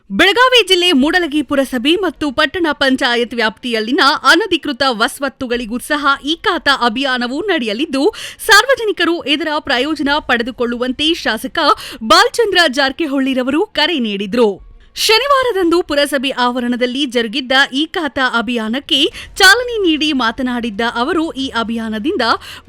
ಬೆಳಗಾವಿ ಜಿಲ್ಲೆ ಮೂಡಲಗಿ ಪುರಸಭೆ ಮತ್ತು ಪಟ್ಟಣ ಪಂಚಾಯತ್ ವ್ಯಾಪ್ತಿಯಲ್ಲಿನ ಅನಧಿಕೃತ ವಸ್ವತ್ತುಗಳಿಗೂ ಸಹ ಈ ಖಾತಾ ಅಭಿಯಾನವು ನಡೆಯಲಿದ್ದು, ಸಾರ್ವಜನಿಕರು ಇದರ ಪ್ರಯೋಜನ ಪಡೆದುಕೊಳ್ಳುವಂತೆ ಶಾಸಕ ಬಾಲಚಂದ್ರ ಜಾರಕಿಹೊಳಿರವರು ಕರೆ ನೀಡಿದರು. ಶನಿವಾರದಂದು ಪುರಸಭೆ ಆವರಣದಲ್ಲಿ ಜರುಗಿದ್ದ ಈ ಖಾತಾ ಅಭಿಯಾನಕ್ಕೆ ಚಾಲನೆ ನೀಡಿ ಮಾತನಾಡಿದ್ದ ಅವರು, ಈ ಅಭಿಯಾನದಿಂದ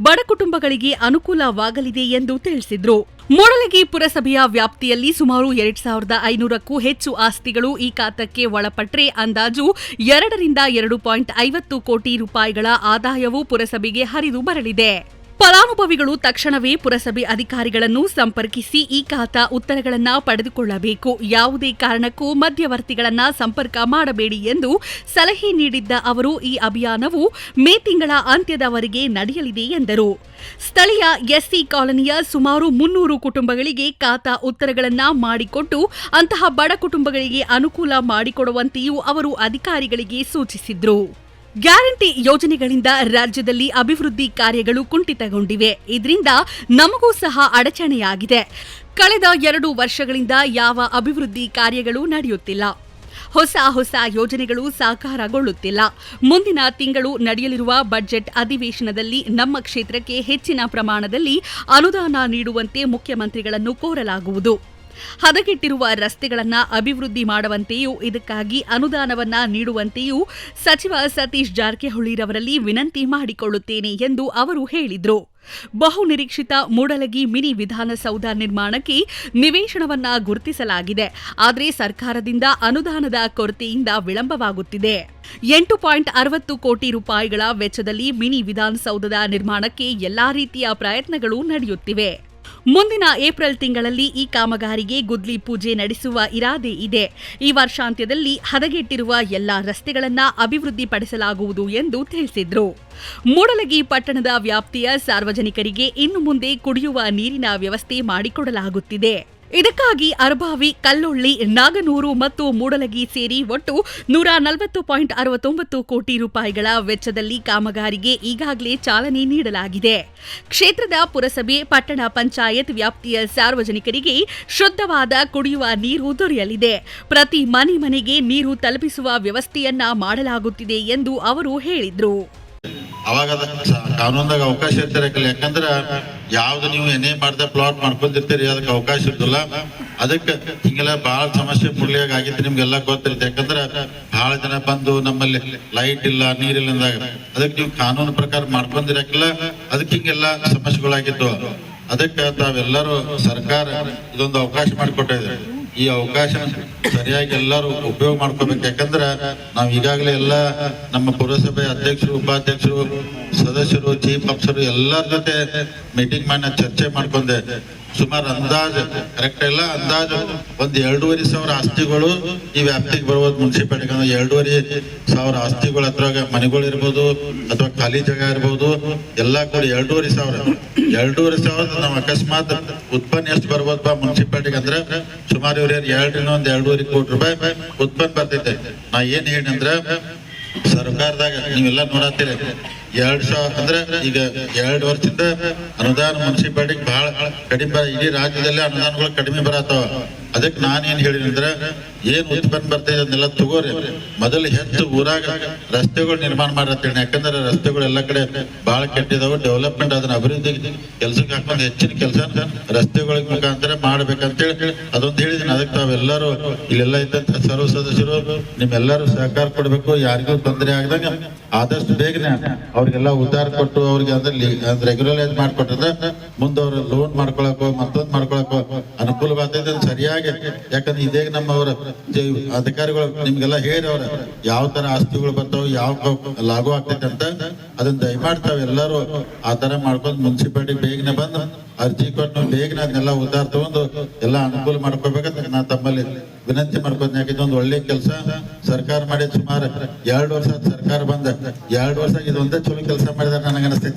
ಬಡ ಕುಟುಂಬಗಳಿಗೆ ಅನುಕೂಲವಾಗಲಿದೆ ಎಂದು ತಿಳಿಸಿದರು. ಮೂಡಲಗಿ ಪುರಸಭೆಯ ವ್ಯಾಪ್ತಿಯಲ್ಲಿ ಸುಮಾರು 2,500ಕ್ಕೂ ಹೆಚ್ಚು ಆಸ್ತಿಗಳು ಈ ಖಾತೆಗೆ ಒಳಪಟ್ಟರೆ ಅಂದಾಜು 2 ರಿಂದ 2.50 ಕೋಟಿ ರೂಪಾಯಿಗಳ ಆದಾಯವು ಪುರಸಭೆಗೆ ಹರಿದು ಬರಲಿದೆ. ಫಲಾನುಭವಿಗಳು ತಕ್ಷಣವೇ ಪುರಸಭೆ ಅಧಿಕಾರಿಗಳನ್ನು ಸಂಪರ್ಕಿಸಿ ಈ ಖಾತಾ ಉತ್ತರಗಳನ್ನು ಪಡೆದುಕೊಳ್ಳಬೇಕು. ಯಾವುದೇ ಕಾರಣಕ್ಕೂ ಮಧ್ಯವರ್ತಿಗಳನ್ನು ಸಂಪರ್ಕ ಮಾಡಬೇಡಿ ಎಂದು ಸಲಹೆ ನೀಡಿದ್ದ ಅವರು, ಈ ಅಭಿಯಾನವು ಮೇ ತಿಂಗಳ ಅಂತ್ಯದವರೆಗೆ ನಡೆಯಲಿದೆ ಎಂದರು. ಸ್ಥಳೀಯ ಎಸ್ಸಿ ಕಾಲನಿಯ ಸುಮಾರು 300 ಕುಟುಂಬಗಳಿಗೆ ಖಾತಾ ಉತ್ತರಗಳನ್ನು ಮಾಡಿಕೊಟ್ಟು ಅಂತಹ ಬಡ ಕುಟುಂಬಗಳಿಗೆ ಅನುಕೂಲ ಮಾಡಿಕೊಡುವಂತೆಯೂ ಅವರು ಅಧಿಕಾರಿಗಳಿಗೆ ಸೂಚಿಸಿದರು. ಗ್ಯಾರಂಟಿ ಯೋಜನೆಗಳಿಂದ ರಾಜ್ಯದಲ್ಲಿ ಅಭಿವೃದ್ಧಿ ಕಾರ್ಯಗಳು ಕುಂಠಿತಗೊಂಡಿವೆ. ಇದರಿಂದ ನಮಗೂ ಸಹ ಅಡಚಣೆಯಾಗಿದೆ. ಕಳೆದ 2 ವರ್ಷಗಳಿಂದ ಯಾವ ಅಭಿವೃದ್ಧಿ ಕಾರ್ಯಗಳು ನಡೆಯುತ್ತಿಲ್ಲ. ಹೊಸ ಯೋಜನೆಗಳು ಸಾಕಾರಗೊಳ್ಳುತ್ತಿಲ್ಲ. ಮುಂದಿನ ತಿಂಗಳು ನಡೆಯಲಿರುವ ಬಜೆಟ್ ಅಧಿವೇಶನದಲ್ಲಿ ನಮ್ಮ ಕ್ಷೇತ್ರಕ್ಕೆ ಹೆಚ್ಚಿನ ಪ್ರಮಾಣದಲ್ಲಿ ಅನುದಾನ ನೀಡುವಂತೆ ಮುಖ್ಯಮಂತ್ರಿಗಳನ್ನು ಕೋರಲಾಗುವುದು. ಹದಗೆಟ್ಟಿರುವ ರಸ್ತೆಗಳನ್ನು ಅಭಿವೃದ್ಧಿ ಮಾಡುವಂತೆಯೂ ಇದಕ್ಕಾಗಿ ಅನುದಾನವನ್ನ ನೀಡುವಂತೆಯೂ ಸಚಿವ ಸತೀಶ್ ಜಾರಕಿಹೊಳಿರವರಲ್ಲಿ ವಿನಂತಿ ಮಾಡಿಕೊಳ್ಳುತ್ತೇನೆ ಎಂದು ಅವರು ಹೇಳಿದರು. ಬಹುನಿರೀಕ್ಷಿತ ಮೂಡಲಗಿ ಮಿನಿ ವಿಧಾನಸೌಧ ನಿರ್ಮಾಣಕ್ಕೆ ನಿವೇಶನವನ್ನ ಗುರುತಿಸಲಾಗಿದೆ. ಆದರೆ ಸರ್ಕಾರದಿಂದ ಅನುದಾನದ ಕೊರತೆಯಿಂದ ವಿಳಂಬವಾಗುತ್ತಿದೆ. 8.60 ಕೋಟಿ ರೂಪಾಯಿಗಳ ವೆಚ್ಚದಲ್ಲಿ ಮಿನಿ ವಿಧಾನಸೌಧದ ನಿರ್ಮಾಣಕ್ಕೆ ಎಲ್ಲಾ ರೀತಿಯ ಪ್ರಯತ್ನಗಳು ನಡೆಯುತ್ತಿವೆ. ಮುಂದಿನ ಏಪ್ರಿಲ್ ತಿಂಗಳಲ್ಲಿ ಈ ಕಾಮಗಾರಿಗೆ ಗುದ್ಲಿ ಪೂಜೆ ನಡೆಸುವ ಇರಾದೆ ಇದೆ. ಈ ವರ್ಷಾಂತ್ಯದಲ್ಲಿ ಹದಗೆಟ್ಟಿರುವ ಎಲ್ಲಾ ರಸ್ತೆಗಳನ್ನು ಅಭಿವೃದ್ಧಿಪಡಿಸಲಾಗುವುದು ಎಂದು ತಿಳಿಸಿದರು. ಮೂಡಲಗಿ ಪಟ್ಟಣದ ವ್ಯಾಪ್ತಿಯ ಸಾರ್ವಜನಿಕರಿಗೆ ಇನ್ನು ಮುಂದೆ ಕುಡಿಯುವ ನೀರಿನ ವ್ಯವಸ್ಥೆ ಮಾಡಿಕೊಡಲಾಗುತ್ತಿದೆ. ಇದಕ್ಕಾಗಿ ಅರಭಾವಿ, ಕಲ್ಲೊಳ್ಳಿ, ನಾಗನೂರು ಮತ್ತು ಮೂಡಲಗಿ ಸೇರಿ ಒಟ್ಟು 140.69 ಕೋಟಿ ರೂಪಾಯಿಗಳ ವೆಚ್ಚದಲ್ಲಿ ಕಾಮಗಾರಿಗೆ ಈಗಾಗಲೇ ಚಾಲನೆ ನೀಡಲಾಗಿದೆ. ಕ್ಷೇತ್ರದ ಪುರಸಭೆ, ಪಟ್ಟಣ ಪಂಚಾಯತ್ ವ್ಯಾಪ್ತಿಯ ಸಾರ್ವಜನಿಕರಿಗೆ ಶುದ್ಧವಾದ ಕುಡಿಯುವ ನೀರು ದೊರೆಯಲಿದೆ. ಪ್ರತಿ ಮನೆಗೆ ನೀರು ತಲುಪಿಸುವ ವ್ಯವಸ್ಥೆಯನ್ನ ಮಾಡಲಾಗುತ್ತಿದೆ ಎಂದು ಅವರು ಹೇಳಿದರು. ಅವಾಗ ಕಾನೂನ್ದಾಗ ಅವಕಾಶ ಇರ್ತಿರಕಿಲ್ಲ. ಯಾಕಂದ್ರ ಯಾವ್ದು ನೀವು ಏನೇ ಮಾಡ್ದೆ ಪ್ಲಾಟ್ ಮಾಡ್ಕೊಂಡಿರ್ತೀರಿ, ಅದಕ್ಕೆ ಅವಕಾಶ ಇರ್ತಿಲ್ಲ. ಅದಕ್ಕೆ ಹಿಂಗೆಲ್ಲ ಬಹಳ ಸಮಸ್ಯೆ ಮುರ್ಲಿಯಾಗ ಆಗಿತ್ತು. ನಿಮ್ಗೆಲ್ಲ ಗೊತ್ತಿರುತ್ತೆ. ಯಾಕಂದ್ರ ಬಹಳ ಜನ ಬಂದು ನಮ್ಮಲ್ಲಿ ಲೈಟ್ ಇಲ್ಲ, ನೀರಿಲ್ಲ ಅಂದಾಗ ಅದಕ್ಕೆ ನೀವು ಕಾನೂನು ಪ್ರಕಾರ ಮಾಡ್ಕೊಂಡಿರಕಿಲ್ಲ. ಅದಕ್ಕೆ ಹಿಂಗೆಲ್ಲ ಸಮಸ್ಯೆಗಳಾಗಿದ್ದು. ಅದಕ್ಕೆ ತಾವೆಲ್ಲರೂ ಸರ್ಕಾರ ಇದೊಂದು ಅವಕಾಶ ಮಾಡಿಕೊಟ್ಟಿದೆ. ಈ ಅವಕಾಶ ಸರಿಯಾಗಿ ಎಲ್ಲರೂ ಉಪಯೋಗ ಮಾಡ್ಕೋಬೇಕು. ಯಾಕಂದ್ರ ನಾವು ಈಗಾಗಲೇ ಎಲ್ಲ ನಮ್ಮ ಪುರಸಭೆ ಅಧ್ಯಕ್ಷರು, ಉಪಾಧ್ಯಕ್ಷರು, ಸದಸ್ಯರು, ಚೀಫ್ ಆಫೀಸರ್ ಎಲ್ಲರ ಜೊತೆ ಮೀಟಿಂಗ್ ಮಾಡಿ ಚರ್ಚೆ ಮಾಡ್ಕೊಂಡೆ. ಸುಮಾರು ಅಂದಾಜು ಕರೆಕ್ಟ್ ಇಲ್ಲ, ಅಂದಾಜು 2,500 ಆಸ್ತಿಗಳು ಈ ವ್ಯಾಪ್ತಿಗೆ ಬರ್ಬೋದು. ಮುನ್ಸಿಪಾಲಿಟಿ 2,500 ಆಸ್ತಿಗಳು ಅದ್ರಾಗ ಮನೆಗಳು ಇರ್ಬೋದು ಅಥವಾ ಖಾಲಿ ಜಾಗ ಇರ್ಬೋದು. ಎಲ್ಲಾ ಕೂಡ 2,500 ನಾವು ಅಕಸ್ಮಾತ್ ಉತ್ಪನ್ನ ಎಷ್ಟು ಬರ್ಬೋದಪ್ಪ ಮುನ್ಸಿಪಾಲಿಟಿಗೆ ಅಂದ್ರೆ ಸುಮಾರು 2.5 ಕೋಟಿ ರೂಪಾಯಿ ಉತ್ಪನ್ನ ಬರ್ತೈತೆ. ನಾ ಏನ್ ಹೇಳಿದ್ರೆ ಸರ್ಕಾರದಾಗ ನೀವೆಲ್ಲ ನೋಡತ್ತೀರಿ 2,000 ಅಂದ್ರೆ ಈಗ 2 ವರ್ಷದಿಂದ ಅನುದಾನ ಮುನ್ಸಿಪಾಲಿಟಿಗೆ ಬಹಳ ಕಡಿಮೆ, ಇಡೀ ರಾಜ್ಯದಲ್ಲಿ ಅನುದಾನಗಳು ಕಡಿಮೆ ಬರತ್ತವ. ಅದಕ್ಕೆ ನಾನೇನ್ ಹೇಳಿದ್ರೆ ಏನ್ ಉತ್ಪನ್ನ ಬರ್ತೈತೆ ಅದನ್ನೆಲ್ಲ ತಗೋರಿ. ಮೊದಲು ಹೆಚ್ಚು ಊರಾಗ ರಸ್ತೆಗಳು ನಿರ್ಮಾಣ ಮಾಡತ್ತೇಳಿ. ಯಾಕಂದ್ರೆ ರಸ್ತೆಗಳು ಎಲ್ಲ ಕಡೆ ಬಹಳ ಕೆಟ್ಟಿದಾವೆ. ಡೆವಲಪ್ಮೆಂಟ್ ಅದನ್ನ ಅಭಿವೃದ್ಧಿ ಕೆಲ್ಸಕ್ಕೆ ಹಾಕೊಂಡು ಹೆಚ್ಚಿನ ಕೆಲಸ ರಸ್ತೆಗಳ ಮುಖಾಂತರ ಮಾಡ್ಬೇಕಂತೇಳಿ ಅದೊಂದು ಹೇಳಿದೀನಿ. ಅದಕ್ಕೆ ತಾವೆಲ್ಲರೂ ಇಲ್ಲೆಲ್ಲ ಇದ್ದಂತ ಸರ್ವ ಸದಸ್ಯರು ನಿಮ್ಮೆಲ್ಲರೂ ಸಹಕಾರ ಕೊಡ್ಬೇಕು. ಯಾರಿಗೂ ತೊಂದರೆ ಆಗದಂಗ ಆದಷ್ಟು ಬೇಗನೆ ಅವ್ರಿಗೆಲ್ಲ ಉದ್ದಾರ ಕೊಟ್ಟು ಅವ್ರಿಗೆ ಅಂದ್ರೆ ರೆಗ್ಯುಲರೈಸ್ ಮಾಡ್ಕೊಟ್ರೆ ಮುಂದೆ ಅವ್ರ ಲೋನ್ ಮಾಡ್ಕೊಳಕೋ ಮತ್ತೊಂದು ಮಾಡ್ಕೊಳಕೋ ಅನುಕೂಲವಾಗ್ತೈತೆ ಸರಿಯಾಗಿ. ಯಾಕಂದ್ರೆ ಇದೇ ನಮ್ಮವರ ಅಧಿಕಾರಿಗಳು ನಿಮ್ಗೆಲ್ಲ ಹೇಳಿ ಅವ್ರ ಯಾವ ತರ ಆಸ್ತಿಗಳು ಬರ್ತಾವ, ಯಾವ ಲಾಗು ಆಗ್ತೈತೆ ಅಂತ ಅದನ್ನ ದಯಮಾಡ್ತಾವ ಎಲ್ಲರೂ ಆ ತರ ಮಾಡ್ಕೊಂಡು ಮುನ್ಸಿಪಾಲಿಟಿ ಬೇಗನೆ ಬಂದು ಅರ್ಜಿ ಕೊಟ್ಟು ಬೇಗನೆ ಅದನ್ನೆಲ್ಲ ಉದ್ದಾರ ತಗೊಂಡು ಎಲ್ಲ ಅನುಕೂಲ ಮಾಡ್ಕೋಬೇಕಂತ ನಾ ತಮ್ಮಲ್ಲಿ ವಿನಂತಿ ಮಾಡ್ಕೊಂಡು. ಯಾಕಂದ್ರೆ ಒಂದು ಒಳ್ಳೆ ಕೆಲಸ ಸರ್ಕಾರ ಮಾಡಿ ಸುಮಾರು 2 ವರ್ಷ ಸರ್ಕಾರ ಬಂದ 2 ವರ್ಷ ಇದೊಂದೇ ಚಲೋ ಕೆಲಸ ಮಾಡಿದಾರೆ ನನಗನ್ನಿಸ್ತೈತಿ.